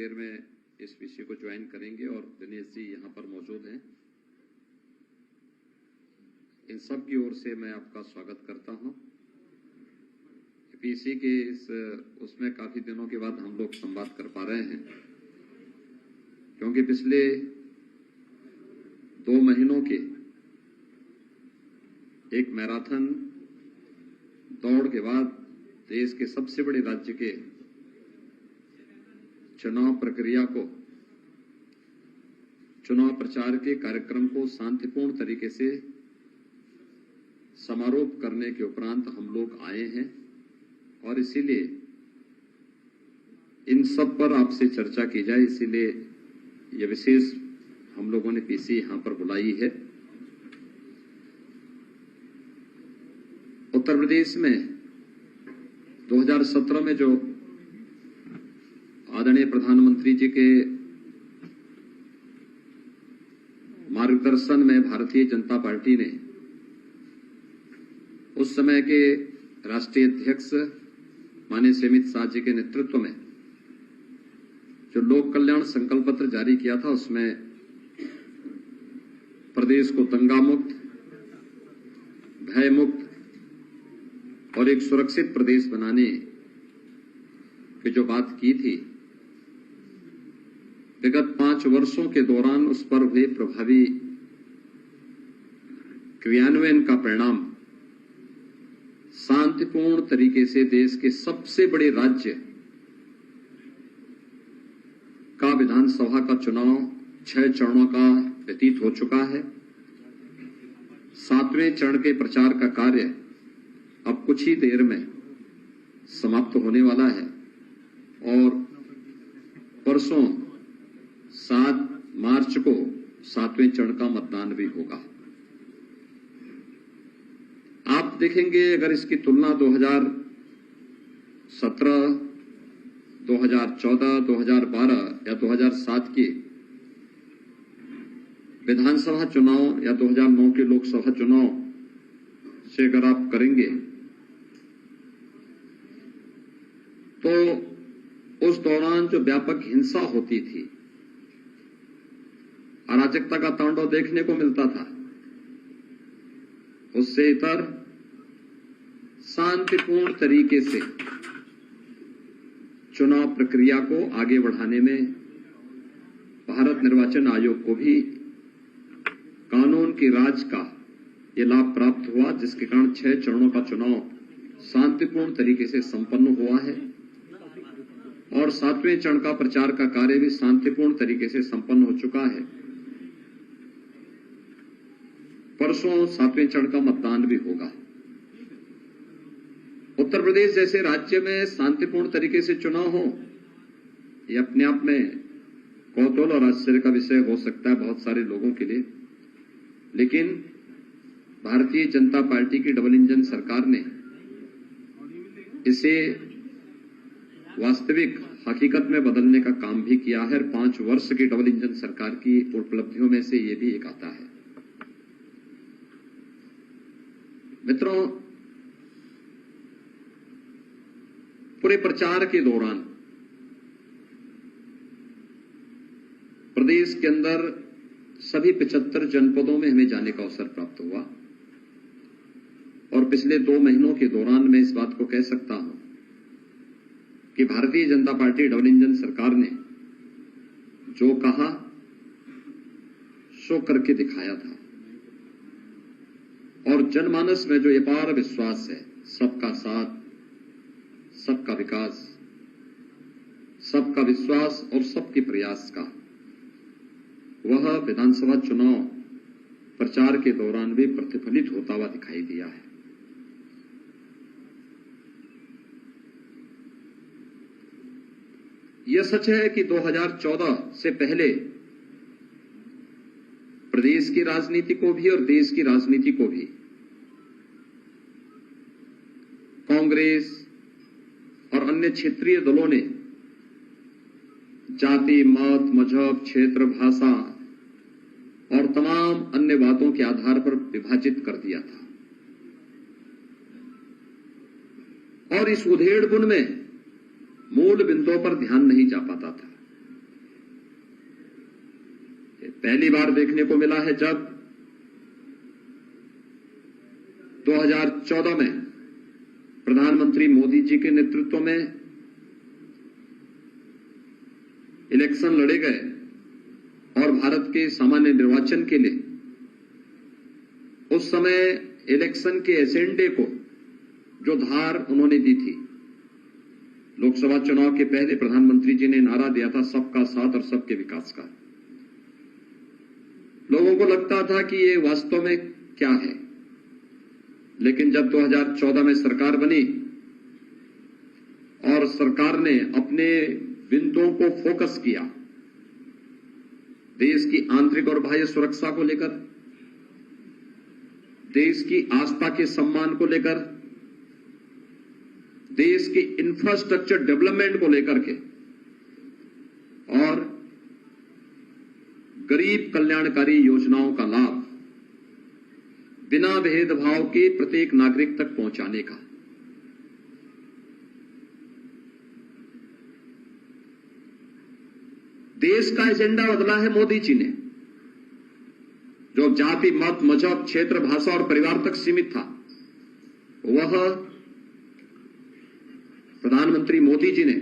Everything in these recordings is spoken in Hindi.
देर में इस विषय को ज्वाइन करेंगे और दिनेश जी यहाँ पर मौजूद हैं। इन सब की ओर से मैं आपका स्वागत करता हूँ। पीसी के इस उसमें काफी दिनों के बाद हम लोग संवाद कर पा रहे हैं, क्योंकि पिछले 2 महीनों के एक मैराथन दौड़ के बाद देश के सबसे बड़े राज्य के चुनाव प्रक्रिया को, चुनाव प्रचार के कार्यक्रम को शांतिपूर्ण तरीके से समारोह करने के उपरांत हम लोग आए हैं और इसीलिए इन सब पर आपसे चर्चा की जाए, इसीलिए यह विशेष हम लोगों ने पीसी यहां पर बुलाई है। उत्तर प्रदेश में 2017 में जो आदरणीय प्रधानमंत्री जी के मार्गदर्शन में भारतीय जनता पार्टी ने उस समय के राष्ट्रीय अध्यक्ष माननीय अमित शाह जी के नेतृत्व में जो लोक कल्याण संकल्प पत्र जारी किया था, उसमें प्रदेश को दंगा मुक्त, भय मुक्त और एक सुरक्षित प्रदेश बनाने की जो बात की थी, विगत 5 वर्षों के दौरान उस पर हुए प्रभावी क्रियान्वयन का परिणाम शांतिपूर्ण तरीके से देश के सबसे बड़े राज्य का विधानसभा का चुनाव 6 चरणों का व्यतीत हो चुका है। 7वें चरण के प्रचार का कार्य अब कुछ ही देर में समाप्त होने वाला है और परसों 7 मार्च को 7वें चरण का मतदान भी होगा। आप देखेंगे, अगर इसकी तुलना 2017, 2014, 2012 या 2007 के विधानसभा चुनाव या 2009 के लोकसभा चुनाव से अगर आप करेंगे तो उस दौरान जो व्यापक हिंसा होती थी, अराजकता का तांडव देखने को मिलता था, उससे इतर शांतिपूर्ण तरीके से चुनाव प्रक्रिया को आगे बढ़ाने में भारत निर्वाचन आयोग को भी कानून के राज का ये लाभ प्राप्त हुआ, जिसके कारण 6 चरणों का चुनाव शांतिपूर्ण तरीके से संपन्न हुआ है और 7वें चरण का प्रचार का कार्य भी शांतिपूर्ण तरीके से संपन्न हो चुका है। परसों 7वें चरण का मतदान भी होगा। उत्तर प्रदेश जैसे राज्य में शांतिपूर्ण तरीके से चुनाव हो, ये अपने आप में कौतूहल और आश्चर्य का विषय हो सकता है बहुत सारे लोगों के लिए, लेकिन भारतीय जनता पार्टी की डबल इंजन सरकार ने इसे वास्तविक हकीकत में बदलने का काम भी किया है और 5 वर्ष की डबल इंजन सरकार की उपलब्धियों में से ये भी एक आता है। मित्रों, पूरे प्रचार के दौरान प्रदेश के अंदर सभी 75 जनपदों में हमें जाने का अवसर प्राप्त हुआ और पिछले 2 महीनों के दौरान मैं इस बात को कह सकता हूं कि Bharatiya Janata party double engine सरकार ने जो कहा सो करके दिखाया था और जनमानस में जो अपार विश्वास है, सबका साथ, सबका विकास, सबका विश्वास और सबके प्रयास का, वह विधानसभा चुनाव प्रचार के दौरान भी प्रतिफलित होता हुआ दिखाई दिया है। यह सच है कि 2014 से पहले प्रदेश की राजनीति को भी और देश की राजनीति को भी कांग्रेस और अन्य क्षेत्रीय दलों ने जाति, मत, मजहब, क्षेत्र, भाषा और तमाम अन्य बातों के आधार पर विभाजित कर दिया था और इस उधेड़बुन में मूल बिंदुओं पर ध्यान नहीं जा पाता था। पहली बार देखने को मिला है जब 2014 में प्रधानमंत्री मोदी जी के नेतृत्व में इलेक्शन लड़े गए और भारत के सामान्य निर्वाचन के लिए उस समय इलेक्शन के एजेंडे को जो धार उन्होंने दी थी, लोकसभा चुनाव के पहले प्रधानमंत्री जी ने नारा दिया था सबका साथ और सबके विकास का। लोगों को लगता था कि ये वास्तव में क्या है, लेकिन जब 2014 में सरकार बनी और सरकार ने अपने बिंदुओं को फोकस किया, देश की आंतरिक और बाह्य सुरक्षा को लेकर, देश की आस्था के सम्मान को लेकर, देश की इंफ्रास्ट्रक्चर डेवलपमेंट को लेकर के और गरीब कल्याणकारी योजनाओं का लाभ बिना भेदभाव के प्रत्येक नागरिक तक पहुंचाने का। देश का एजेंडा बदला है मोदी जी ने। जो जाति, मत, मजहब, क्षेत्र, भाषा और परिवार तक सीमित था, वह प्रधानमंत्री मोदी जी ने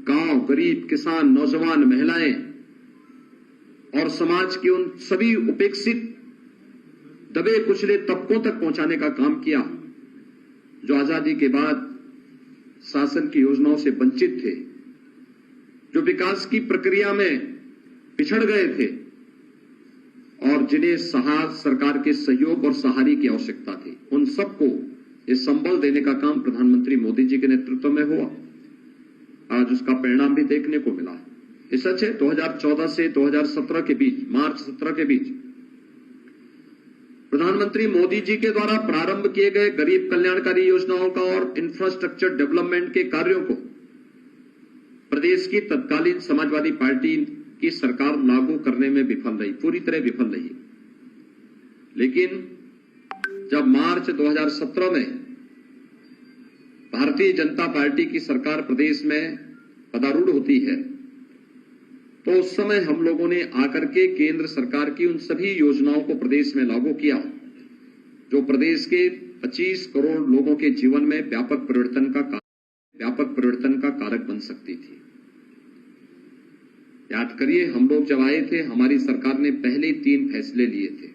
गांव, गरीब, किसान, नौजवान, महिलाएं और समाज के उन सभी उपेक्षित, दबे कुचले तबकों तक पहुंचाने का काम किया जो आजादी के बाद शासन की योजनाओं से वंचित थे, जो विकास की प्रक्रिया में पिछड़ गए थे और जिन्हें सरकार के सहयोग और सहारे की आवश्यकता थी। उन सबको ये संबल देने का काम प्रधानमंत्री मोदी जी के नेतृत्व में हुआ। आज उसका परिणाम भी देखने को मिला। ये सच है, 2014 से 2017 के बीच, मार्च 17 के बीच प्रधानमंत्री मोदी जी के द्वारा प्रारंभ किए गए गरीब कल्याणकारी योजनाओं का और इंफ्रास्ट्रक्चर डेवलपमेंट के कार्यों को प्रदेश की तत्कालीन समाजवादी पार्टी की सरकार लागू करने में विफल रही, पूरी तरह विफल रही। लेकिन जब मार्च 2017 में भारतीय जनता पार्टी की सरकार प्रदेश में पदारूढ़ होती है, तो उस समय हम लोगों ने आकर के केंद्र सरकार की उन सभी योजनाओं को प्रदेश में लागू किया जो प्रदेश के 25 करोड़ लोगों के जीवन में व्यापक परिवर्तन का कारक बन सकती थी। याद करिए, हम लोग जब आए थे, हमारी सरकार ने पहले 3 फैसले लिए थे।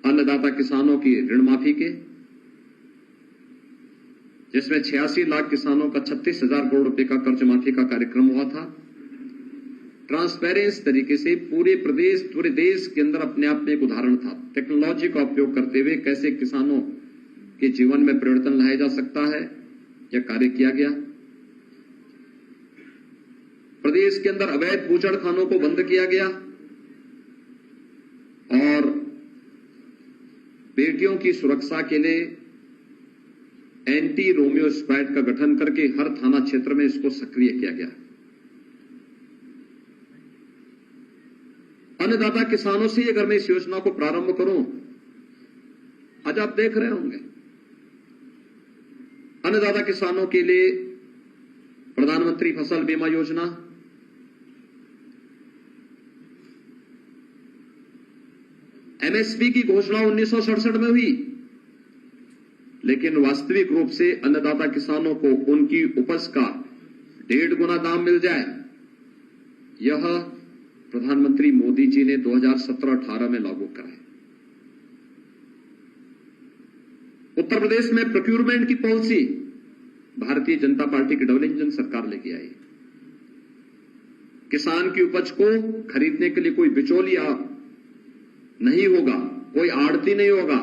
अन्नदाता किसानों की ऋण माफी के, जिसमें 86 लाख किसानों का 36,000 करोड़ रुपए का कर्ज माफी का कार्यक्रम हुआ था। ट्रांसपेरेंस तरीके से पूरे देश के अंदर अपने आप में एक उदाहरण था। टेक्नोलॉजी का उपयोग करते हुए कैसे किसानों के जीवन में परिवर्तन लाया जा सकता है, यह कार्य किया गया। प्रदेश के अंदर अवैध बूचड़खानों को बंद किया गया और बेटियों की सुरक्षा के लिए एंटी रोमियो स्क्वाड का गठन करके हर थाना क्षेत्र में इसको सक्रिय किया गया। अन्नदाता किसानों से अगर मैं इस योजना को प्रारंभ करूं, आज आप देख रहे होंगे अन्नदाता किसानों के लिए प्रधानमंत्री फसल बीमा योजना, एमएसपी की घोषणा 1967 में हुई, लेकिन वास्तविक रूप से अन्नदाता किसानों को उनकी उपज का 1.5 गुना दाम मिल जाए, यह प्रधानमंत्री मोदी जी ने 2017-18 में लागू कराया। उत्तर प्रदेश में प्रोक्यूरमेंट की पॉलिसी भारतीय जनता पार्टी की डबल इंजन सरकार लेके आई। किसान की उपज को खरीदने के लिए कोई बिचौलिया नहीं होगा, कोई आड़ती नहीं होगा,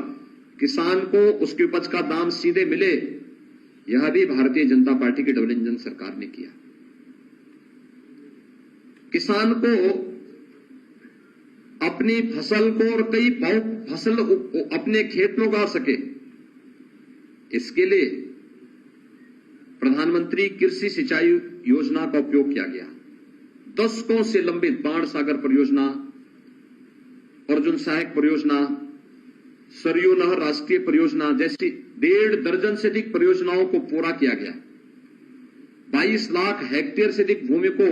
किसान को उसकी उपज का दाम सीधे मिले, यह भी भारतीय जनता पार्टी की डबल इंजन सरकार ने किया। किसान को अपनी फसल को और कई फसल अपने खेत में उगा सके, इसके लिए प्रधानमंत्री कृषि सिंचाई योजना का उपयोग किया गया। दशकों से लंबित बाण सागर परियोजना, अर्जुन सहायक परियोजना, सरयू नहर राष्ट्रीय परियोजना जैसी 1.5 दर्जन से अधिक परियोजनाओं को पूरा किया गया। 22 लाख हेक्टेयर से अधिक भूमि को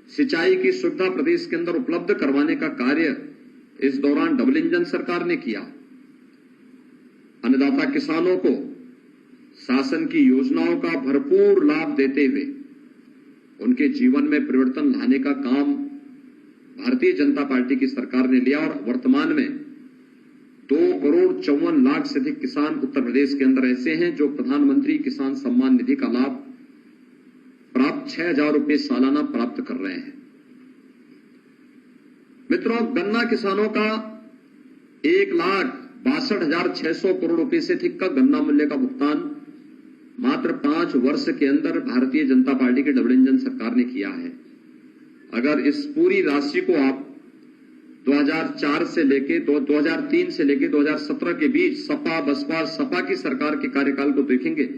सिंचाई की सुविधा प्रदेश के अंदर उपलब्ध करवाने का कार्य इस दौरान डबल इंजन सरकार ने किया। अन्नदाता किसानों को शासन की योजनाओं का भरपूर लाभ देते हुए उनके जीवन में परिवर्तन लाने का काम भारतीय जनता पार्टी की सरकार ने लिया और वर्तमान में 2,54,00,000 से अधिक किसान उत्तर प्रदेश के अंदर ऐसे हैं जो प्रधानमंत्री किसान सम्मान निधि का लाभ प्राप्त 6,000 रुपये सालाना प्राप्त कर रहे हैं। मित्रों, गन्ना किसानों का 1,62,600 करोड़ रुपए से अधिक का गन्ना मूल्य का भुगतान मात्र 5 वर्ष के अंदर भारतीय जनता पार्टी की डबल इंजन सरकार ने किया है। अगर इस पूरी राशि को आप 2003 से लेके 2017 के बीच सपा बसपा सपा की सरकार के कार्यकाल को देखेंगे,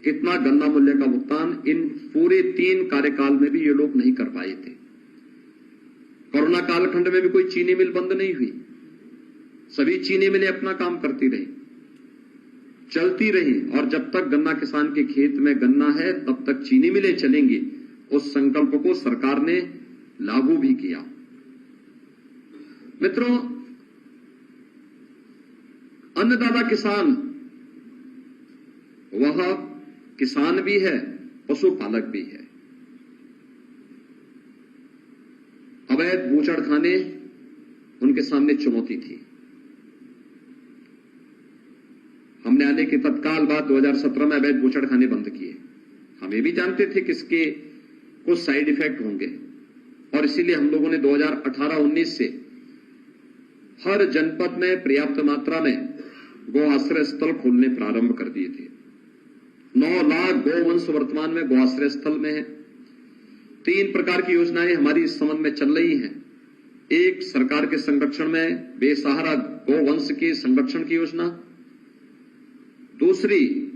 कितना गन्ना मूल्य का भुगतान इन पूरे 3 कार्यकाल में भी ये लोग नहीं कर पाए थे। कोरोना कालखंड में भी कोई चीनी मिल बंद नहीं हुई, सभी चीनी मिलें अपना काम करती रही, चलती रही, और जब तक गन्ना किसान के खेत में गन्ना है तब तक चीनी मिलें चलेंगी। उस संकल्प को सरकार ने लागू भी किया। मित्रों, अन्नदाता किसान वह किसान भी है, पशुपालक भी है। अवैध बूचड़खाने उनके सामने चुनौती थी। हमने आने के तत्काल बाद 2017 में अवैध बूचड़खाने बंद किए। हम ये भी जानते थे कि इसके कुछ साइड इफेक्ट होंगे और इसीलिए हम लोगों ने 2018-19 से हर जनपद में पर्याप्त मात्रा में गौ आश्रय स्थल खोलने प्रारंभ कर दिए थे। 9 लाख गौवंश वर्तमान में गौ आश्रय स्थल में है। 3 प्रकार की योजनाएं हमारी इस संबंध में चल रही हैं। एक, सरकार के संरक्षण में बेसहारा गौवंश के संरक्षण की योजना। दूसरी,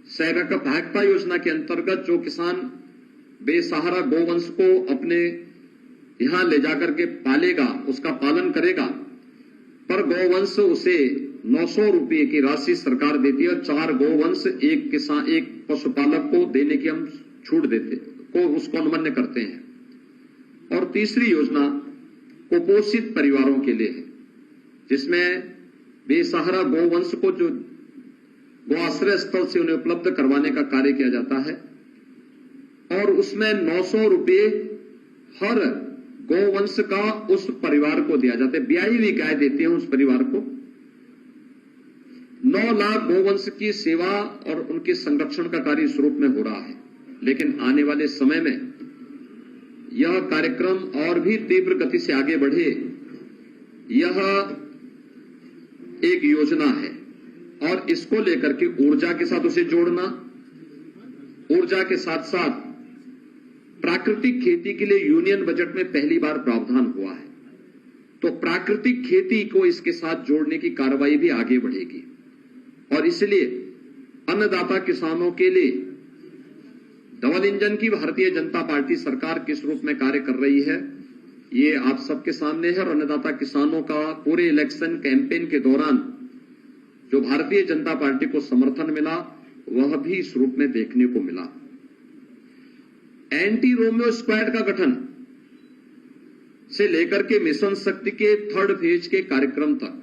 सहरका भागपा योजना के अंतर्गत जो किसान बेसहारा गौवंश को अपने यहां ले जाकर के पालेगा, उसका पालन करेगा, पर गौवंश उसे 900 रुपये की राशि सरकार देती है और 4 गौवंश एक पशुपालक को देने की हम छूट देते को उसको अनुमन्य करते हैं। और तीसरी योजना कुपोषित परिवारों के लिए है, जिसमें बेसहारा गौवंश को जो गौ आश्रय स्थल से उन्हें उपलब्ध करवाने का कार्य किया जाता है और उसमें 900 रुपये हर गौवंश का उस परिवार को दिया जाता है। ब्याई हुई गाय देते हैं उस परिवार को। 9 लाख गौवंश की सेवा और उनके संरक्षण का कार्य इस रूप में हो रहा है। लेकिन आने वाले समय में यह कार्यक्रम और भी तीव्र गति से आगे बढ़े, यह एक योजना है और इसको लेकर के ऊर्जा के साथ उसे जोड़ना, ऊर्जा के साथ साथ प्राकृतिक खेती के लिए यूनियन बजट में पहली बार प्रावधान हुआ है, तो प्राकृतिक खेती को इसके साथ जोड़ने की कार्रवाई भी आगे बढ़ेगी। और इसलिए अन्नदाता किसानों के लिए डबल इंजन की भारतीय जनता पार्टी सरकार किस रूप में कार्य कर रही है, ये आप सबके सामने है। और अन्नदाता किसानों का पूरे इलेक्शन कैंपेन के दौरान जो भारतीय जनता पार्टी को समर्थन मिला, वह भी इस रूप में देखने को मिला। एंटी रोमियो स्क्वाड का गठन से लेकर के मिशन शक्ति के 3rd फेज के कार्यक्रम तक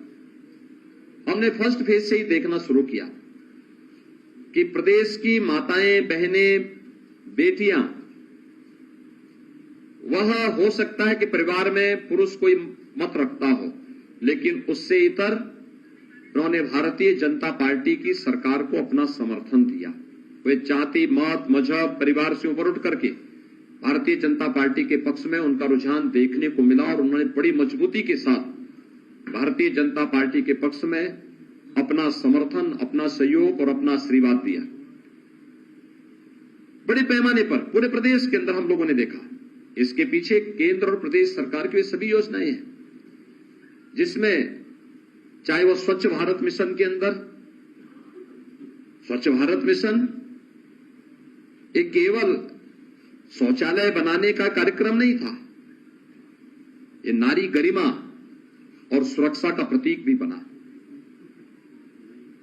हमने 1st फेज से ही देखना शुरू किया कि प्रदेश की माताएं, बहनें, बेटियां, वह हो सकता है कि परिवार में पुरुष कोई मत रखता हो, लेकिन उससे इतर उन्होंने भारतीय जनता पार्टी की सरकार को अपना समर्थन दिया। वे जाति, मत, मजहब, परिवार से ऊपर उठ करके भारतीय जनता पार्टी के पक्ष में उनका रुझान देखने को मिला और उन्होंने बड़ी मजबूती के साथ भारतीय जनता पार्टी के पक्ष में अपना समर्थन, अपना सहयोग और अपना आशीर्वाद दिया। बड़े पैमाने पर पूरे प्रदेश के अंदर हम लोगों ने देखा। इसके पीछे केंद्र और प्रदेश सरकार की वे सभी योजनाएं हैं, जिसमें चाहे वो स्वच्छ भारत मिशन के अंदर, स्वच्छ भारत मिशन एक केवल शौचालय बनाने का कार्यक्रम नहीं था, ये नारी गरिमा और सुरक्षा का प्रतीक भी बना।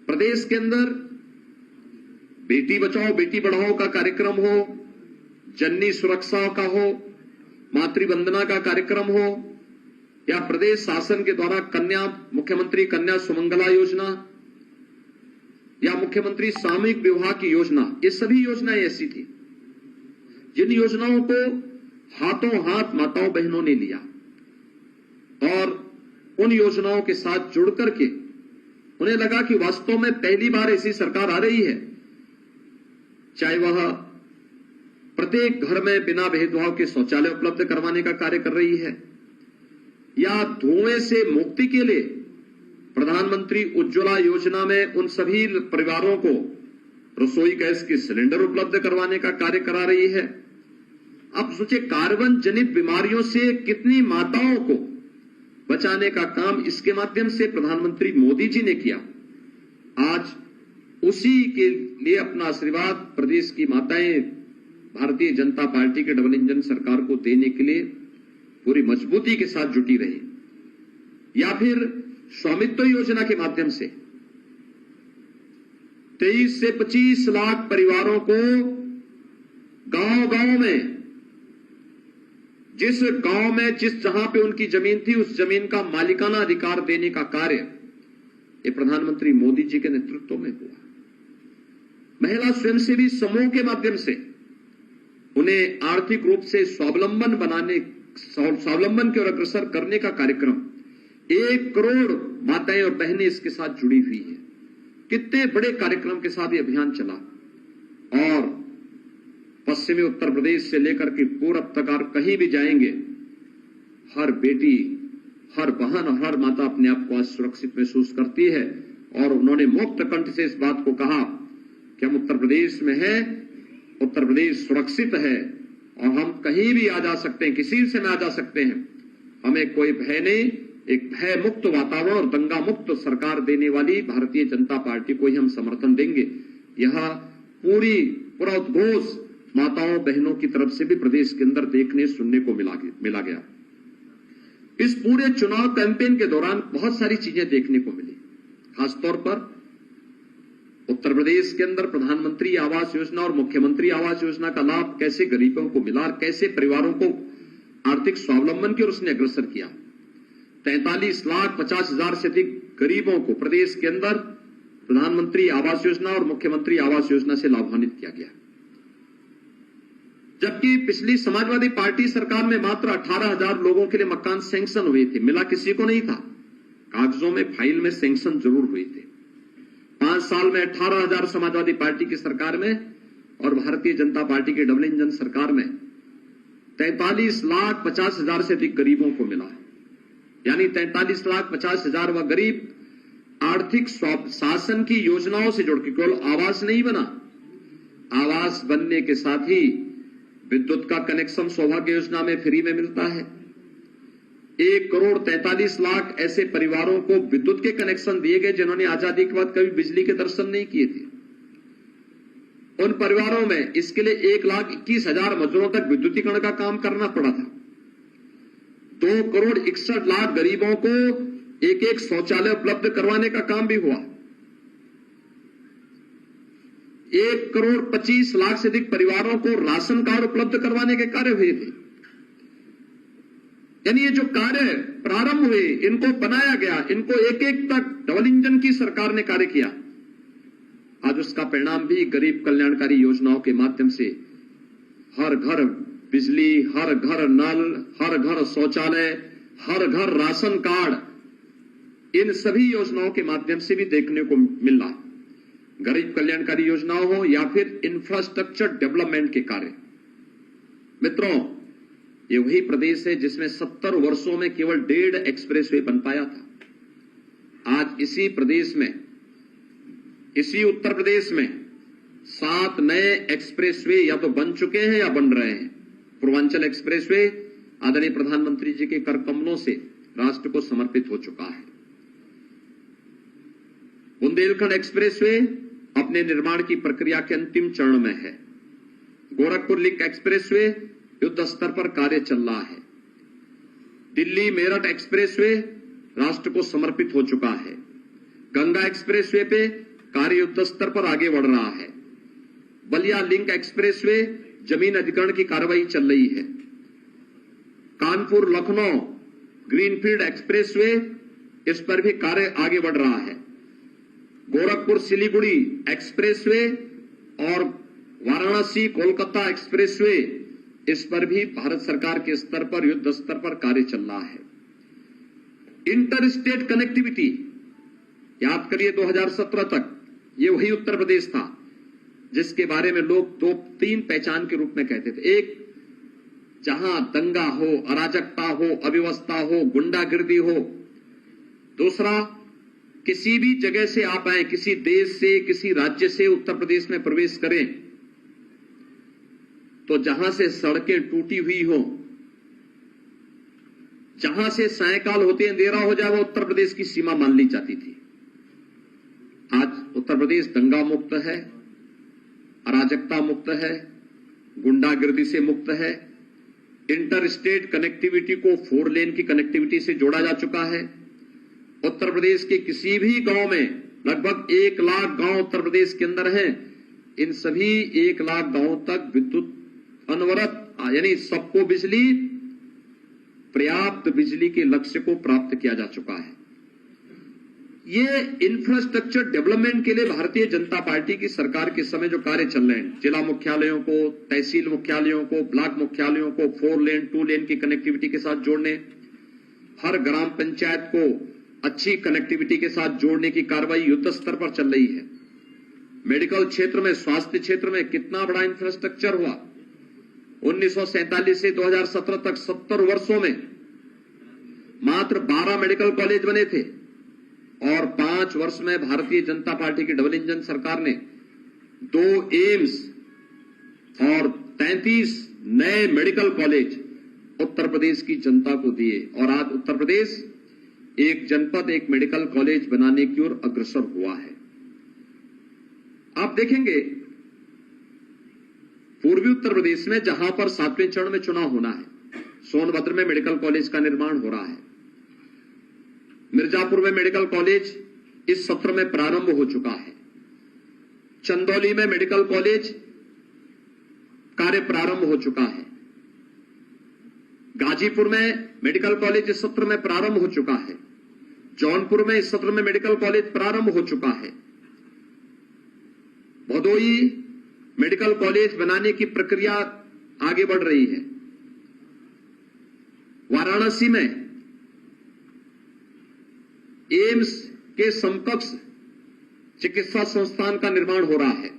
प्रदेश के अंदर बेटी बचाओ बेटी बढ़ाओ का कार्यक्रम हो, जननी सुरक्षा का हो, मातृवंदना का कार्यक्रम हो या प्रदेश शासन के द्वारा मुख्यमंत्री कन्या सुमंगला योजना या मुख्यमंत्री सामूहिक विवाह की योजना, ये सभी योजनाएं ऐसी थी जिन योजनाओं को हाथों हाथ माताओं बहनों ने लिया और उन योजनाओं के साथ जुड़ करके उन्हें लगा कि वास्तव में पहली बार ऐसी सरकार आ रही है, चाहे वह प्रत्येक घर में बिना भेदभाव के शौचालय उपलब्ध करवाने का कार्य कर रही है या धुएं से मुक्ति के लिए प्रधानमंत्री उज्ज्वला योजना में उन सभी परिवारों को रसोई गैस के सिलेंडर उपलब्ध करवाने का कार्य करा रही है। अब सोचिए, कार्बन जनित बीमारियों से कितनी माताओं को बचाने का काम इसके माध्यम से प्रधानमंत्री मोदी जी ने किया। आज उसी के लिए अपना आशीर्वाद प्रदेश की माताएं भारतीय जनता पार्टी के डबल इंजन सरकार को देने के लिए पूरी मजबूती के साथ जुटी रही, या फिर स्वामित्व योजना के माध्यम से 23 से 25 लाख परिवारों को गांव-गांव में, जिस गांव में जहां पे उनकी जमीन थी उस जमीन का मालिकाना अधिकार देने का कार्य ये प्रधानमंत्री मोदी जी के नेतृत्व में हुआ। महिला स्वयंसेवी समूह के माध्यम से उन्हें आर्थिक रूप से स्वावलंबन की ओर अग्रसर करने का कार्यक्रम, 1 करोड़ माताएं और बहनें इसके साथ जुड़ी हुई है। कितने बड़े कार्यक्रम के साथ ये अभियान चला और पश्चिमी उत्तर प्रदेश से लेकर के पूरब तक और कहीं भी जाएंगे, हर बेटी, हर बहन और हर माता अपने आप को आज सुरक्षित महसूस करती है। और उन्होंने मुक्त कंठ से इस बात को कहा कि हम उत्तर प्रदेश में हैं, उत्तर प्रदेश सुरक्षित है और हम कहीं भी आ जा सकते हैं, किसी से में आ जा सकते हैं, हमें कोई भय नहीं। एक भय मुक्त वातावरण और दंगा मुक्त सरकार देने वाली भारतीय जनता पार्टी को ही हम समर्थन देंगे। यह पूरा उद्घोष माताओं बहनों की तरफ से भी प्रदेश के अंदर देखने सुनने को मिला गया। इस पूरे चुनाव कैंपेन के दौरान बहुत सारी चीजें देखने को मिली। खासतौर पर उत्तर प्रदेश के अंदर प्रधानमंत्री आवास योजना और मुख्यमंत्री आवास योजना का लाभ कैसे गरीबों को मिला और कैसे परिवारों को आर्थिक स्वावलंबन की ओर उसने अग्रसर किया। 43,50,000 से अधिक गरीबों को प्रदेश के अंदर प्रधानमंत्री आवास योजना और मुख्यमंत्री आवास योजना से लाभान्वित किया गया, जबकि पिछली समाजवादी पार्टी सरकार में मात्र 18,000 लोगों के लिए मकान सैंक्शन हुए थे। मिला किसी को नहीं था, कागजों में फाइल में सैंक्शन जरूर हुए थे। 5 साल में 18,000 समाजवादी पार्टी की सरकार में और भारतीय जनता पार्टी की डबल इंजन सरकार में 43,50,000 से अधिक गरीबों को मिला है। यानी 43,50,000 वह गरीब आर्थिक शासन की योजनाओं से जुड़ के, केवल आवास नहीं बना, आवास बनने के साथ ही विद्युत का कनेक्शन सौभाग्य योजना में फ्री में मिलता है। 1,43,00,000 ऐसे परिवारों को विद्युत के कनेक्शन दिए गए जिन्होंने आजादी के बाद कभी बिजली के दर्शन नहीं किए थे। उन परिवारों में इसके लिए 1,21,000 मजदूरों तक विद्युतीकरण का काम करना पड़ा था। 2,61,00,000 गरीबों को एक शौचालय उपलब्ध करवाने का काम भी हुआ। 1,25,00,000 से अधिक परिवारों को राशन कार्ड उपलब्ध करवाने के कार्य हुए थे। यानी ये जो कार्य प्रारंभ हुए, इनको बनाया गया, इनको एक तक डबल इंजन की सरकार ने कार्य किया। आज उसका परिणाम भी गरीब कल्याणकारी योजनाओं के माध्यम से हर घर बिजली, हर घर नल, हर घर शौचालय, हर घर राशन कार्ड, इन सभी योजनाओं के माध्यम से भी देखने को मिल रहा है। गरीब कल्याणकारी योजनाओं हो या फिर इंफ्रास्ट्रक्चर डेवलपमेंट के कार्य। मित्रों, ये वही प्रदेश है जिसमें 70 वर्षों में केवल 1.5 एक्सप्रेसवे बन पाया था। आज इसी प्रदेश में, इसी उत्तर प्रदेश में 7 नए एक्सप्रेसवे या तो बन चुके हैं या बन रहे हैं। पूर्वांचल एक्सप्रेसवे आदरणीय प्रधानमंत्री जी के कर कमलों से राष्ट्र को समर्पित हो चुका है। बुंदेलखंड एक्सप्रेसवे अपने निर्माण की प्रक्रिया के अंतिम चरण में है। गोरखपुर लिंक एक्सप्रेसवे युद्ध स्तर पर कार्य चल रहा है। दिल्ली मेरठ एक्सप्रेसवे राष्ट्र को समर्पित हो चुका है। गंगा एक्सप्रेसवे पे कार्य युद्ध स्तर पर आगे बढ़ रहा है। बलिया लिंक एक्सप्रेसवे जमीन अधिग्रहण की कार्रवाई चल रही है। कानपुर लखनऊ ग्रीनफील्ड एक्सप्रेसवे, इस पर भी कार्य आगे बढ़ रहा है। गोरखपुर सिलीगुड़ी एक्सप्रेसवे और वाराणसी कोलकाता एक्सप्रेसवे, इस पर भी भारत सरकार के स्तर पर युद्ध स्तर पर कार्य चल रहा है। इंटर स्टेट कनेक्टिविटी, याद करिए 2017 तक ये वही उत्तर प्रदेश था जिसके बारे में लोग 2-3 पहचान के रूप में कहते थे। एक, जहां दंगा हो, अराजकता हो, अव्यवस्था हो, गुंडागिर्दी हो। दूसरा, किसी भी जगह से आप आए, किसी देश से, किसी राज्य से उत्तर प्रदेश में प्रवेश करें तो जहां से सड़कें टूटी हुई हो, जहां से सायकाल होते अंधेरा हो जाए, वो उत्तर प्रदेश की सीमा मान ली जाती थी। आज उत्तर प्रदेश दंगा मुक्त है, अराजकता मुक्त है, गुंडागिर्दी से मुक्त है। इंटर स्टेट कनेक्टिविटी को 4 लेन की कनेक्टिविटी से जोड़ा जा चुका है। उत्तर प्रदेश के किसी भी गांव में, लगभग 1 लाख गांव उत्तर प्रदेश के अंदर हैं, इन सभी 1 लाख गांवों तक विद्युत अनवरत, यानी सबको बिजली, पर्याप्त बिजली के लक्ष्य को प्राप्त किया जा चुका है। ये इंफ्रास्ट्रक्चर डेवलपमेंट के लिए भारतीय जनता पार्टी की सरकार के समय जो कार्य चल रहे हैं, जिला मुख्यालयों को, तहसील मुख्यालयों को, ब्लॉक मुख्यालयों को 4 लेन 2 लेन की कनेक्टिविटी के साथ जोड़ने, हर ग्राम पंचायत को अच्छी कनेक्टिविटी के साथ जोड़ने की कार्रवाई युद्ध स्तर पर चल रही है। मेडिकल क्षेत्र में, स्वास्थ्य क्षेत्र में कितना बड़ा इंफ्रास्ट्रक्चर हुआ। 1947 से 2017 तक 70 वर्षों में मात्र 12 मेडिकल कॉलेज बने थे और 5 वर्ष में भारतीय जनता पार्टी की डबल इंजन सरकार ने 2 एम्स और 33 नए मेडिकल कॉलेज उत्तर प्रदेश की जनता को दिए और आज उत्तर प्रदेश एक जनपद एक मेडिकल कॉलेज बनाने की ओर अग्रसर हुआ है। आप देखेंगे पूर्वी उत्तर प्रदेश में जहां पर 7वें चरण में चुनाव होना है, सोनभद्र में मेडिकल कॉलेज का निर्माण हो रहा है। मिर्जापुर में मेडिकल कॉलेज इस सत्र में प्रारंभ हो चुका है। चंदौली में मेडिकल कॉलेज कार्य प्रारंभ हो चुका है। गाजीपुर में मेडिकल कॉलेज इस सत्र में प्रारंभ हो चुका है। जौनपुर में इस सत्र में मेडिकल कॉलेज प्रारंभ हो चुका है। भदोई मेडिकल कॉलेज बनाने की प्रक्रिया आगे बढ़ रही है। वाराणसी में एम्स के समकक्ष चिकित्सा संस्थान का निर्माण हो रहा है।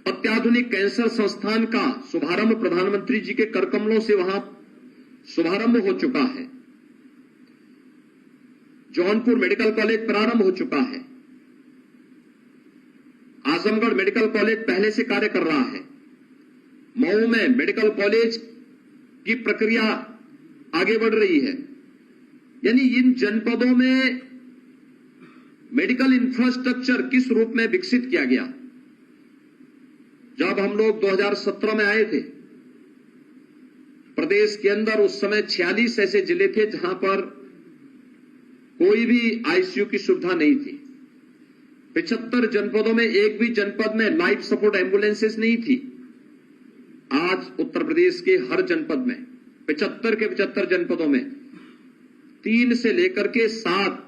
अत्याधुनिक कैंसर संस्थान का शुभारंभ प्रधानमंत्री जी के कर कमलों से वहां शुभारंभ हो चुका है। जौनपुर मेडिकल कॉलेज प्रारंभ हो चुका है। आजमगढ़ मेडिकल कॉलेज पहले से कार्य कर रहा है। मऊ में मेडिकल कॉलेज की प्रक्रिया आगे बढ़ रही है। यानी इन जनपदों में मेडिकल इंफ्रास्ट्रक्चर किस रूप में विकसित किया गया। जब हम लोग 2017 में आए थे, प्रदेश के अंदर उस समय 46 ऐसे जिले थे जहां पर कोई भी आईसीयू की सुविधा नहीं थी। 75 जनपदों में एक भी जनपद में लाइफ सपोर्ट एम्बुलेंसेस नहीं थी। आज उत्तर प्रदेश के हर जनपद में 75 के 75 जनपदों में 3 से लेकर के 7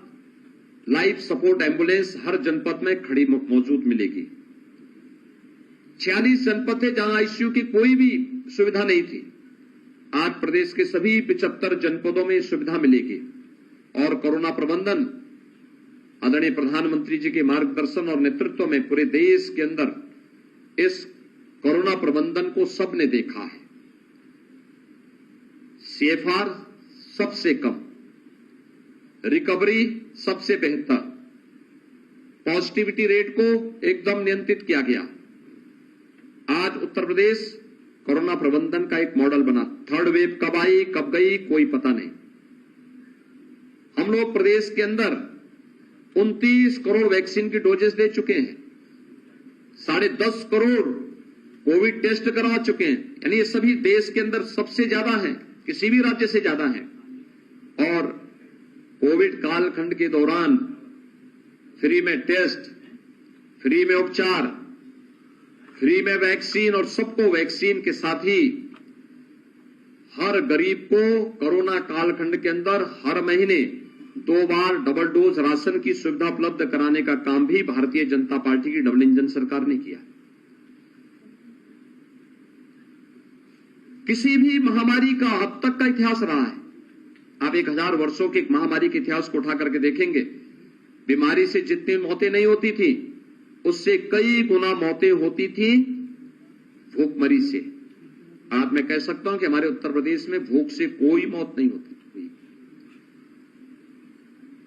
लाइफ सपोर्ट एम्बुलेंस हर जनपद में खड़ी मौजूद मिलेगी। 46 जनपद थे जहां आईसीयू की कोई भी सुविधा नहीं थी। आज प्रदेश के सभी 75 जनपदों में सुविधा मिलेगी और कोरोना प्रबंधन आदरणीय प्रधानमंत्री जी के मार्गदर्शन और नेतृत्व में पूरे देश के अंदर इस कोरोना प्रबंधन को सबने देखा है। सीएफआर सबसे कम, रिकवरी सबसे बेहतर, पॉजिटिविटी रेट को एकदम नियंत्रित किया गया। आज उत्तर प्रदेश कोरोना प्रबंधन का एक मॉडल बना। 3rd वेव कब आई कब गई कोई पता नहीं। हम लोग प्रदेश के अंदर 29 करोड़ वैक्सीन की डोजेस दे चुके हैं। 10.5 करोड़ कोविड टेस्ट करा चुके हैं। यानी ये सभी देश के अंदर सबसे ज्यादा है, किसी भी राज्य से ज्यादा है। और कोविड कालखंड के दौरान फ्री में टेस्ट, फ्री में उपचार, फ्री में वैक्सीन और सबको वैक्सीन के साथ ही हर गरीब को कोरोना कालखंड के अंदर हर महीने 2 बार डबल डोज राशन की सुविधा उपलब्ध कराने का काम भी भारतीय जनता पार्टी की डबल इंजन सरकार ने किया। किसी भी महामारी का अब तक का इतिहास रहा है। आप 1000 वर्षों के एक महामारी के इतिहास को उठा करके देखेंगे, बीमारी से जितनी मौतें नहीं होती थी उससे कई गुना मौतें होती थी भूखमरी से। आज मैं कह सकता हूं कि हमारे उत्तर प्रदेश में भूख से कोई मौत नहीं होती।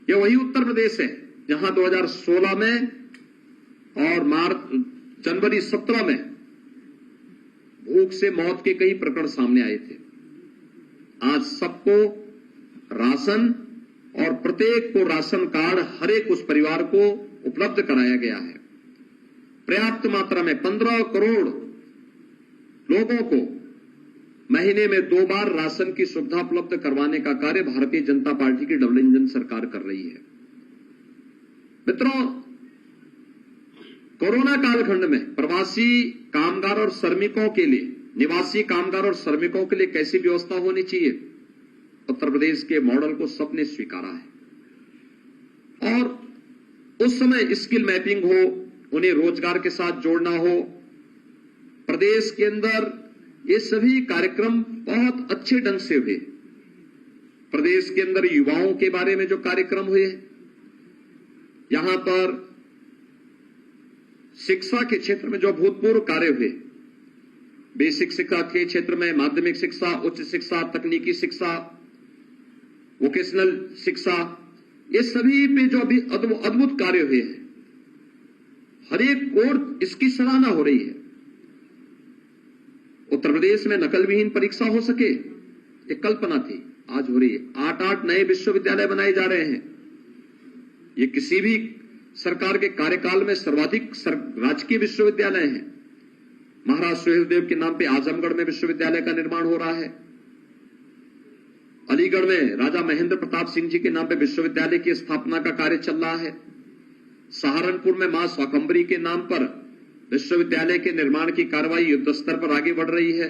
यह वही उत्तर प्रदेश है जहां 2016 में और जनवरी 17 में भूख से मौत के कई प्रकरण सामने आए थे। आज सबको राशन और प्रत्येक को राशन कार्ड हर एक उस परिवार को उपलब्ध कराया गया है। पर्याप्त मात्रा में 15 करोड़ लोगों को महीने में 2 बार राशन की सुविधा उपलब्ध करवाने का कार्य भारतीय जनता पार्टी की डबल इंजन सरकार कर रही है। मित्रों, कोरोना कालखंड में प्रवासी कामगार और श्रमिकों के लिए, निवासी कामगार और श्रमिकों के लिए कैसी व्यवस्था होनी चाहिए, उत्तर प्रदेश के मॉडल को सबने स्वीकारा है। और उस समय स्किल मैपिंग हो, उन्हें रोजगार के साथ जोड़ना हो, प्रदेश के अंदर ये सभी कार्यक्रम बहुत अच्छे ढंग से हुए। प्रदेश के अंदर युवाओं के बारे में जो कार्यक्रम हुए, यहां पर शिक्षा के क्षेत्र में जो अभूतपूर्व कार्य हुए, बेसिक शिक्षा के क्षेत्र में, माध्यमिक शिक्षा, उच्च शिक्षा, तकनीकी शिक्षा, वोकेशनल शिक्षा, ये सभी पे जो अभी अद्भुत कार्य हुए हैं, हर एक ओर इसकी सराहना हो रही है। उत्तर प्रदेश में नकल विहीन परीक्षा हो सके, एक कल्पना थी, आज हो रही है। 8 नए विश्वविद्यालय बनाए जा रहे हैं। ये किसी भी सरकार के कार्यकाल में सर्वाधिक राजकीय विश्वविद्यालय हैं। महाराज सुहेलदेव के नाम पे आजमगढ़ में विश्वविद्यालय का निर्माण हो रहा है। अलीगढ़ में राजा महेंद्र प्रताप सिंह जी के नाम पे विश्वविद्यालय की स्थापना का कार्य चल रहा है। सहारनपुर में मां स्वाकंबरी के नाम पर विश्वविद्यालय के निर्माण की कार्रवाई युद्ध स्तर पर आगे बढ़ रही है।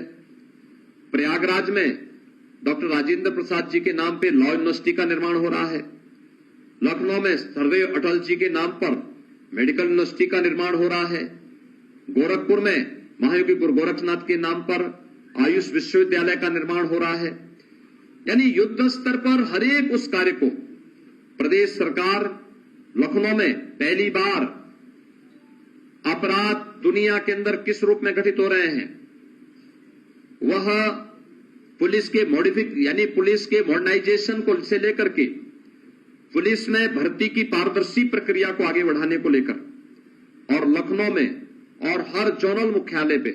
प्रयागराज में डॉक्टर राजेंद्र प्रसाद जी के नाम पे लॉ यूनिवर्सिटी का निर्माण हो रहा है। लखनऊ में सरदेव अटल जी के नाम पर मेडिकल यूनिवर्सिटी का निर्माण हो रहा है। गोरखपुर में महायोगी गुरु गोरखनाथ के नाम पर आयुष विश्वविद्यालय का निर्माण हो रहा है। यानी युद्ध स्तर पर हर एक उस कार्य को प्रदेश सरकार, लखनऊ में पहली बार अपराध दुनिया के अंदर किस रूप में घटित हो रहे हैं, वह पुलिस के पुलिस के मॉडर्नाइजेशन को से लेकर के पुलिस में भर्ती की पारदर्शी प्रक्रिया को आगे बढ़ाने को लेकर, और लखनऊ में और हर जोनल मुख्यालय पे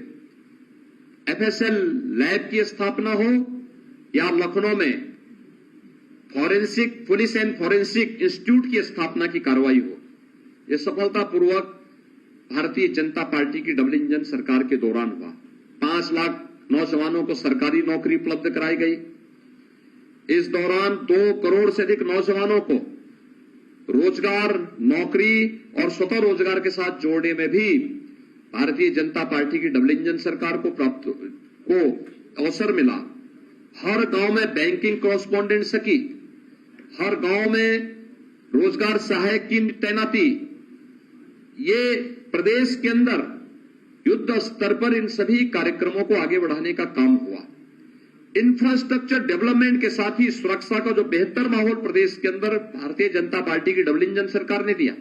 एफएसएल लैब की स्थापना हो या लखनऊ में forensic police and forensic institute की स्थापना की कार्रवाई हो, यह सफलतापूर्वक भारतीय जनता पार्टी की डबल इंजन सरकार के दौरान हुआ। 5 लाख नौजवानों को सरकारी नौकरी उपलब्ध कराई गई। इस दौरान 2 करोड़ से अधिक नौजवानों को रोजगार, नौकरी और स्वतः रोजगार के साथ जोड़ने में भी भारतीय जनता पार्टी की डबल इंजन सरकार को अवसर मिला। हर गांव में बैंकिंग कॉरेस्पॉन्डेंट सखी, हर गांव में रोजगार सहायक की तैनाती, ये प्रदेश के अंदर युद्ध स्तर पर इन सभी कार्यक्रमों को आगे बढ़ाने का काम हुआ। इंफ्रास्ट्रक्चर डेवलपमेंट के साथ ही सुरक्षा का जो बेहतर माहौल प्रदेश के अंदर भारतीय जनता पार्टी की डबल इंजन सरकार ने दिया,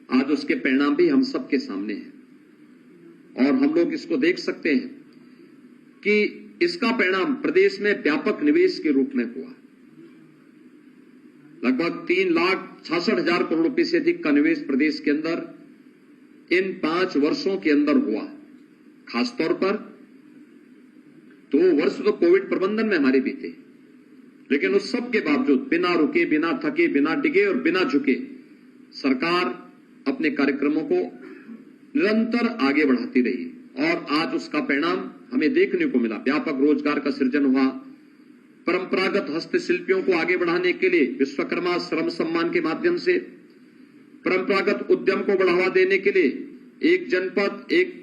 आज उसके परिणाम भी हम सबके सामने हैं और हम लोग इसको देख सकते हैं कि इसका परिणाम प्रदेश में व्यापक निवेश के रूप में हुआ। लगभग 3,66,000 करोड़ रुपए से अधिक का निवेश प्रदेश के अंदर इन 5 वर्षों के अंदर हुआ। खासतौर पर 2 वर्ष तो कोविड प्रबंधन में हमारे बीते, लेकिन उस सब के बावजूद बिना रुके, बिना थके, बिना डिगे और बिना झुके सरकार अपने कार्यक्रमों को निरंतर आगे बढ़ाती रही और आज उसका परिणाम हमें देखने को मिला। व्यापक रोजगार का सृजन हुआ। परंपरागत हस्तशिल्पियों को आगे बढ़ाने के लिए विश्वकर्मा श्रम सम्मान के माध्यम से, परंपरागत उद्यम को बढ़ावा देने के लिए एक जनपद एक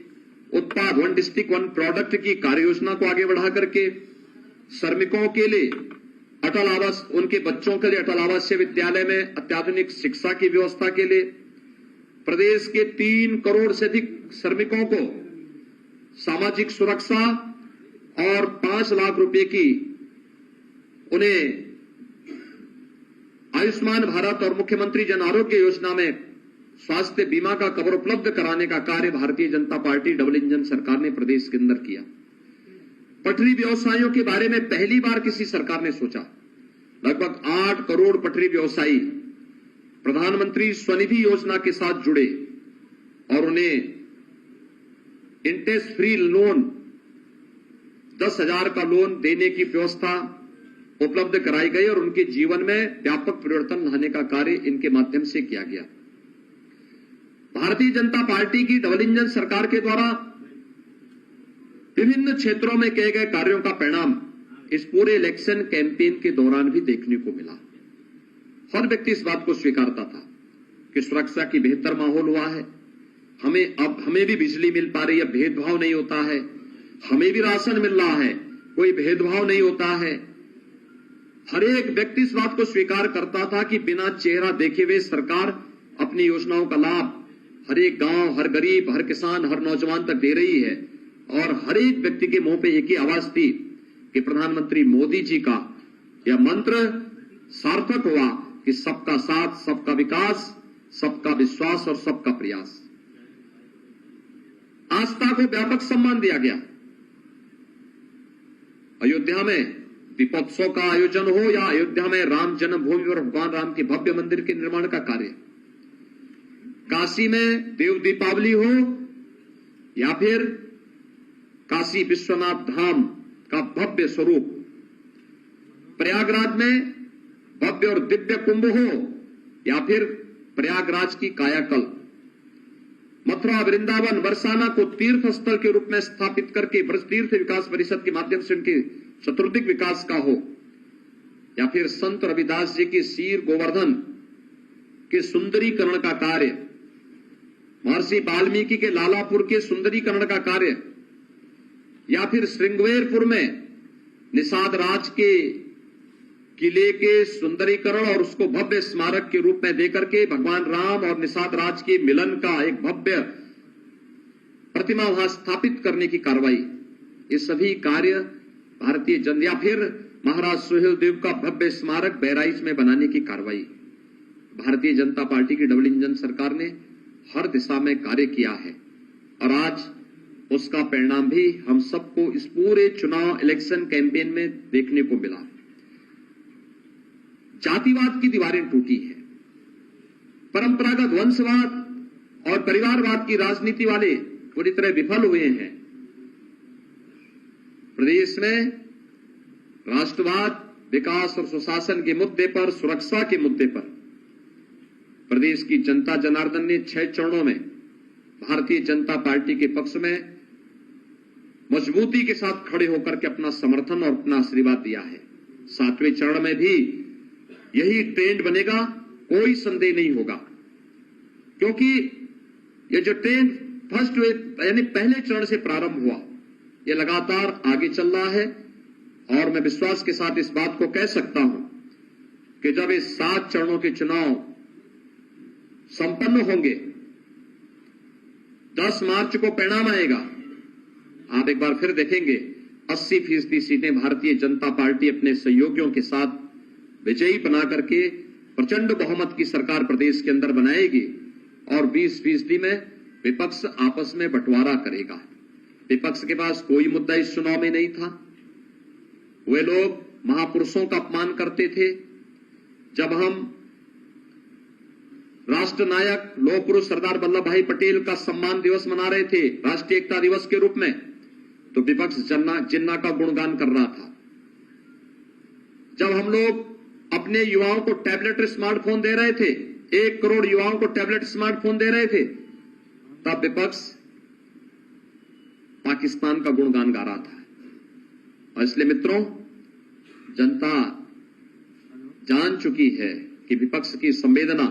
उत्पाद, 1 डिस्ट्रिक्ट 1 प्रोडक्ट की कार्य योजना को आगे बढ़ा करके श्रमिकों के लिए उनके बच्चों के लिए अटल आवासीय विद्यालय में अत्याधुनिक शिक्षा की व्यवस्था के लिए, प्रदेश के 3 करोड़ से अधिक श्रमिकों को सामाजिक सुरक्षा और 5 लाख रुपए की उन्हें आयुष्मान भारत और मुख्यमंत्री जन आरोग्य योजना में स्वास्थ्य बीमा का कवर उपलब्ध कराने का कार्य Bharatiya Janata party double engine सरकार ने प्रदेश के अंदर किया। पटरी व्यवसायियों के बारे में पहली बार किसी सरकार ने सोचा। लगभग 8 करोड़ पटरी व्यवसायी प्रधानमंत्री स्वनिधि योजना के साथ जुड़े और उन्हें इंटरेस्ट फ्री लोन 10,000 का लोन देने की व्यवस्था उपलब्ध कराई गई और उनके जीवन में व्यापक परिवर्तन लाने का कार्य इनके माध्यम से किया गया। भारतीय जनता पार्टी की डबल इंजन सरकार के द्वारा विभिन्न क्षेत्रों में किए गए कार्यों का परिणाम इस पूरे इलेक्शन कैंपेन के दौरान भी देखने को मिला। हर व्यक्ति इस बात को स्वीकारता था कि सुरक्षा की बेहतर माहौल हुआ है, हमें भी बिजली मिल पा रही है, भेदभाव नहीं होता है, हमें भी राशन मिल रहा है, कोई भेदभाव नहीं होता है। हर एक व्यक्ति इस बात को स्वीकार करता था कि बिना चेहरा देखे हुए सरकार अपनी योजनाओं का लाभ हर एक गांव, हर गरीब, हर किसान, हर नौजवान तक दे रही है। और हर एक व्यक्ति के मुंह पे एक ही आवाज थी कि प्रधानमंत्री मोदी जी का यह मंत्र सार्थक हुआ कि सबका साथ, सबका विकास, सबका विश्वास और सबका प्रयास। आस्था को व्यापक सम्मान दिया गया। अयोध्या में दीपोत्सव का आयोजन हो या अयोध्या में राम जन्मभूमि पर भगवान राम के भव्य मंदिर के निर्माण का कार्य, काशी में देव दीपावली हो या फिर काशी विश्वनाथ धाम का भव्य स्वरूप, प्रयागराज में भव्य और दिव्य कुंभ हो या फिर प्रयागराज की कायाकल्प, मथुरा, वृंदावन, बरसाना को तीर्थ स्थल के रूप में स्थापित करके ब्रज तीर्थ विकास परिषद के माध्यम से उनके चतुर्दिक विकास का हो, या फिर संत रविदास जी के शीर गोवर्धन के सुंदरीकरण का कार्य, महर्षि वाल्मीकि के लालापुर के सुंदरीकरण का कार्य, या फिर श्रृंगवेरपुर में निषाद राज के किले के सुंदरीकरण और उसको भव्य स्मारक के रूप में देकर के भगवान राम और निषाद राज के मिलन का एक भव्य प्रतिमा वहां स्थापित करने की कार्रवाई, ये सभी कार्य भारतीय जन, या फिर महाराज सुहेल देव का भव्य स्मारक बहराइच में बनाने की कार्रवाई, भारतीय जनता पार्टी की डबल इंजन सरकार ने हर दिशा में कार्य किया है। और आज उसका परिणाम भी हम सबको इस पूरे चुनाव इलेक्शन कैंपेन में देखने को मिला। जातिवाद की दीवारें टूटी है, परंपरागत वंशवाद और परिवारवाद की राजनीति वाले पूरी तरह विफल हुए हैं। प्रदेश में राष्ट्रवाद, विकास और सुशासन के मुद्दे पर, सुरक्षा के मुद्दे पर प्रदेश की जनता जनार्दन ने 6 चरणों में भारतीय जनता पार्टी के पक्ष में मजबूती के साथ खड़े होकर के अपना समर्थन और अपना आशीर्वाद दिया है। 7वें चरण में भी यही ट्रेंड बनेगा, कोई संदेह नहीं होगा, क्योंकि यह जो ट्रेंड फर्स्ट यानी पहले चरण से प्रारंभ हुआ, यह लगातार आगे चल रहा है। और मैं विश्वास के साथ इस बात को कह सकता हूं कि जब इस 7 चरणों के चुनाव संपन्न होंगे, 10 मार्च को परिणाम आएगा, आप एक बार फिर देखेंगे 80% सीटें भारतीय जनता पार्टी अपने सहयोगियों के साथ विजयी बना करके प्रचंड बहुमत की सरकार प्रदेश के अंदर बनाएगी और 20% में विपक्ष आपस में बंटवारा करेगा। विपक्ष के पास कोई मुद्दा इस चुनाव में नहीं था। वे लोग महापुरुषों का अपमान करते थे। जब हम राष्ट्र नायक लौह पुरुष सरदार वल्लभ भाई पटेल का सम्मान दिवस मना रहे थे राष्ट्रीय एकता दिवस के रूप में, तो विपक्ष जिन्ना का गुणगान कर रहा था। जब हम लोग अपने युवाओं को टैबलेट स्मार्टफोन दे रहे थे, 1 करोड़ युवाओं को टैबलेट स्मार्टफोन दे रहे थे, तब विपक्ष पाकिस्तान का गुणगान गा रहा था। और इसलिए मित्रों, जनता जान चुकी है कि विपक्ष की संवेदना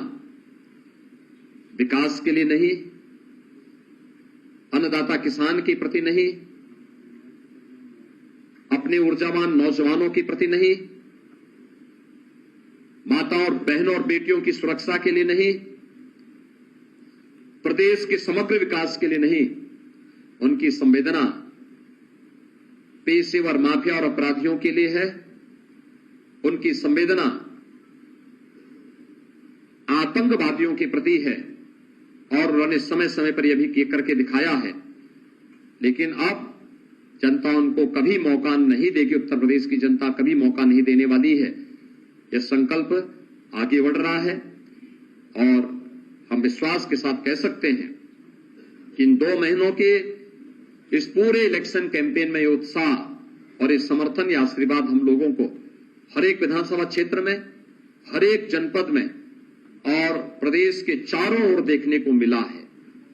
विकास के लिए नहीं, अन्नदाता किसान के प्रति नहीं, अपने अपने ऊर्जावान नौजवानों के प्रति नहीं, माता और बहनों और बेटियों की सुरक्षा के लिए नहीं, प्रदेश के समग्र विकास के लिए नहीं, उनकी संवेदना पेशेवर माफिया और अपराधियों के लिए है। उनकी संवेदना आतंकवादियों के प्रति है और उन्होंने समय समय पर यह भी करके दिखाया है। लेकिन अब जनता उनको कभी मौका नहीं देगी, उत्तर प्रदेश की जनता कभी मौका नहीं देने वाली है। यह संकल्प आगे बढ़ रहा है और हम विश्वास के साथ कह सकते हैं कि इन 2 महीनों के इस पूरे इलेक्शन कैंपेन में ये उत्साह और ये समर्थन या आशीर्वाद हम लोगों को हर एक विधानसभा क्षेत्र में, हर एक जनपद में और प्रदेश के चारों ओर देखने को मिला है।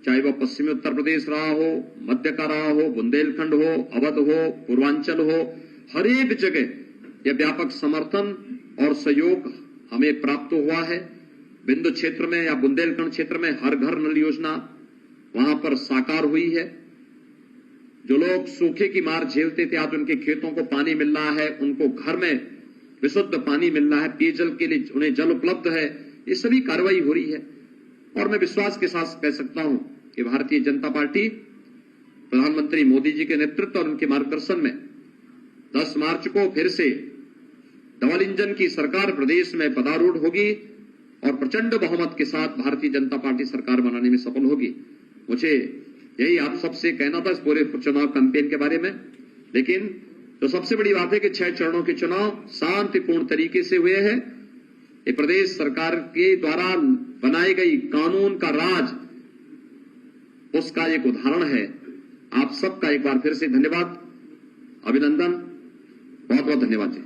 चाहे वह पश्चिमी उत्तर प्रदेश रहा हो, मध्य का रहा हो, बुंदेलखंड हो, अवध हो, पूर्वांचल हो, हर एक जगह यह व्यापक समर्थन और सहयोग हमें प्राप्त हुआ है। बिंदु क्षेत्र में या बुंदेलखंड क्षेत्र में हर घर नल योजना वहां पर साकार हुई है। जो लोग सूखे की मार झेलते थे, आज उनके खेतों को पानी मिल रहा है, उनको घर में विशुद्ध पानी मिल रहा है, पेयजल के लिए उन्हें जल उपलब्ध है। ये सभी कार्रवाई हो रही है और मैं विश्वास के साथ कह सकता हूं कि भारतीय जनता पार्टी प्रधानमंत्री मोदी जी के नेतृत्व और उनके मार्गदर्शन में 10 मार्च को फिर से डबल इंजन की सरकार प्रदेश में पदारूढ़ होगी और प्रचंड बहुमत के साथ भारतीय जनता पार्टी सरकार बनाने में सफल होगी। मुझे यही आप सबसे कहना था इस पूरे चुनाव कैंपेन के बारे में। लेकिन जो सबसे बड़ी बात है कि 6 चरणों के चुनाव शांतिपूर्ण तरीके से हुए हैं। ये प्रदेश सरकार के द्वारा बनाई गई कानून का राज, उसका एक उदाहरण है। आप सबका एक बार फिर से धन्यवाद, अभिनंदन, बहुत बहुत धन्यवाद जी।